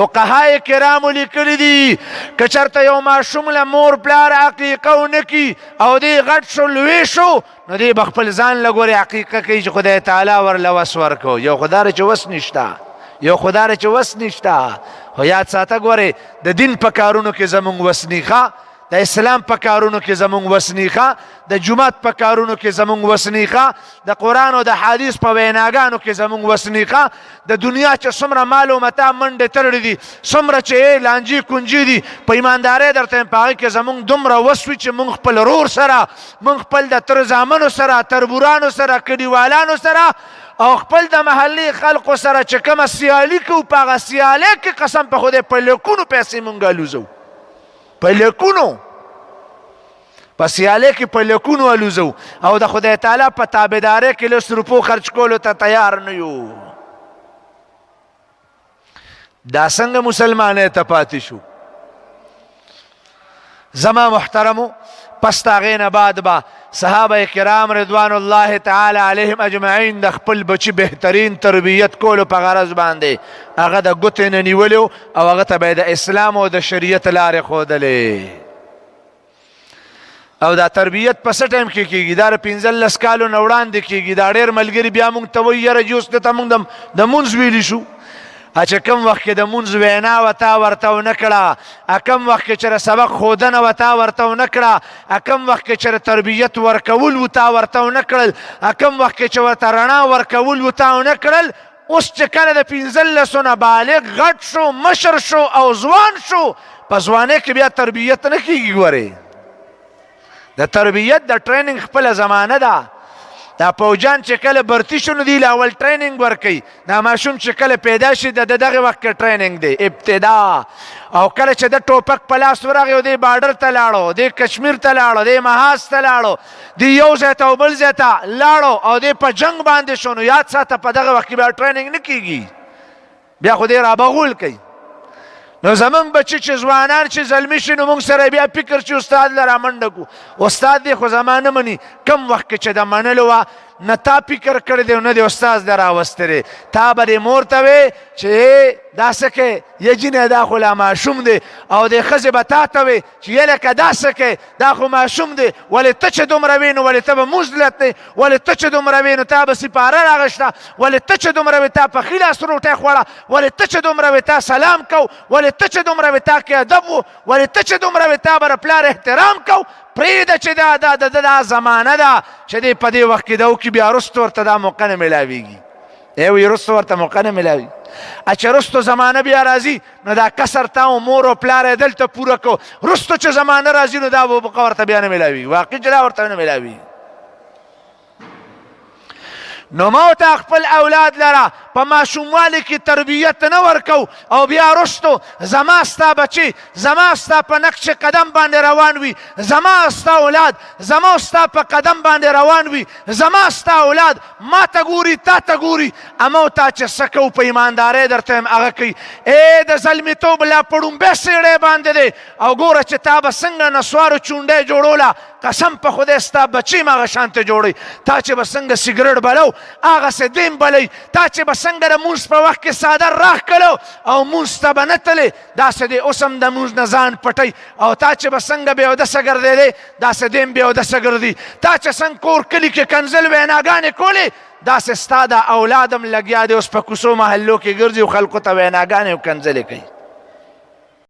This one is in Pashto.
فقهای کرامو لیکلي دي که چېرته یو ماشوم له مور پلار عقیقه ونه کي او دی غټ شو لوی شو نو دی به خپل ځان له ګورې عقیقه کوي چې خدای تعالی ورله وس ورکو یو خدای چې وس نشته یو خدای چې وس نشته خو یاد ساته ګورې د دین په کارونو کې زمونږ وس نیخه د اسلام په کارونو کې زمونږ وس نیخه د جومات په کارونو کې زمونږ وس نیخه د قرآن او د حدیث په ویناګانو کې زمونږ وس نیخه د دنیا چې څومره مال او متاع منډې تړلې دي څومره چې لانجې کونجې دي په ایماندارۍ درته یم په هغې کې زمونږ دومره وس وي چې مونږ خپل ورور سره مونږ خپل د تر زامنو سره تربورانو سره کډیوالانو سره او خپل د محلي خلقو سره چې کومه سیالي کوو په هغه سیالۍ کې قسم په خدای په لیکونو پیسې مونږ الوزو په لیکونو په سیالۍ کې په لیکونو الوزو او د خدای تعالی په تابعدارۍ کې لس روپو خرچ کولو ته تیار نه یو دا څنګه مسلمانۍ ته پاتې شو زما محترمو پس د هغې نه بعد به صحابه کرام رضوان الله تعالی علیهم اجمعین د خپل بچي بهترین تربیت کولو په غرض باندې هغه د ګوتې نه نیولي او هغه ته به یې د اسلام او د شریعت لارې ښودلې او دا تربیت په څه ټایم کې کېږي دا د 15 کالو نه وړاندې کېږي دا ډېر ملګري بیا موږ ته وایي یاره جوس دته موږ د مونځ ویلي شو چې کوم وخت کې د مونځ وینا وتا ورته ونه کړه کوم وخت کې چېرې سبق ښودنه وتا ورته ونه کړه کوم وخت کې چېرې تربیت ورکول وتا ورته ونه کړل کوم وخت کې چې ورته رڼا ورکول وتا ونه کړل اوس چې کله د 15 نه بالغ غټ شو مشر شو او ځوان شو په ځوانۍ کې بیا تربیت نه کېږي ګورې د تربیت د ټریننګ خپله زمانه ده دا پوجان چې کله برتی شو نو دی له اول ټریننګ ورکوي دا ماشوم چې کله پیدا شي د دغه وخت کې ټریننګ دی ابتدا او کله چې د ټوپک په لاس ورغی او دی بارډر ته لاړو دی کشمیر ته لاړو دی محاذ ته لاړو دی یو ځای ته او بل ځای ته لاړو او دی په جنګ باندې شو نو یاد ساته په دغه وخت کې بیا ټریننګ نه کېږي بیا خو دی رابغول کوي نو زمونږ بچي چې ځوانان چې زلمي شي نو موږ سره بیا فکر چې استاد له رامنډه کړو استاد دی خو زما نه مني کم وخت کې چې د منلو وه نه تا فکر کړی دی نه دی استاد دی راوستلی تا به دې مور ته وې چې دا څه کوې یجینې دا خو لا ماشوم دی او دې ښځې به تا ته وې چې یلکه دا څه کوې دا خو ماشوم دی ولې ته چې دومره وې نو ولې ته به مونځ لتې ولې ته چې دومره وې نو تا به سپاره راغشته ولې ته چې دومره وې تا پخي لاس روټۍ خوړه ولې ته چې دومره وې تا سلام کو ولې ته چې دومره وې تا کې ادب و ولې ته چې دومره وې تا به د پلار احترام کو پرېږده چې دا زمانه ده چې دی په دې وخت کې ده وکړي بیا وروسته ورته دا موقع نه میلاویږي وایي وروسته ورته موقع نه میلاوي چې وروسته زمانه بیا راځي نو دا کسر تا او مور او پلار یې دلته پوره کو وروسته چې زمانه راځي نو دا موقع ورته بیا نه میلاوي واقعي چې دا ورته نه میلاوي نو ما ورته خپل اولاد لره په ماشوموالي کې تربیت نه ورکو او بیا وروستو زما ستا بچي زما ستا په نقش قدم باندې روان وي زما ستا اولاد زما ستا په قدم باندې روان وي زما ستا اولاد ما ته ګوري تا ته ګوري اما تا چې څه کوو په ایماندارۍ درته یم هغه کوي د زلمیتوب لا په ړومبۍ سېړۍ باندې دی او ګوره چې تا به څنګه نسوارو چونډۍ جوړوله قسم په خدای ستا بچي م هغه شانته جوړوي تا چې به څنګه سګرټ بلو هغسې دیم بلئ تا چې به څنګه د مونځ په وخت کې څادر راښکلو او مونځ ته به نه تلې داسې دی اوس هم د مونځ نه ځان پټئ او تا چې به څنګه بې اودسه ګرځېدی داسې دیم بې اودسه ګرځي تا چې څنګه کور کلي کې کنځل ویناګانې کولې داسې ستا د اولاد هم لګیا دی اوس په کوڅو محلو کې ګرځي او خلکو ته ویناګانې او کنځلې کوي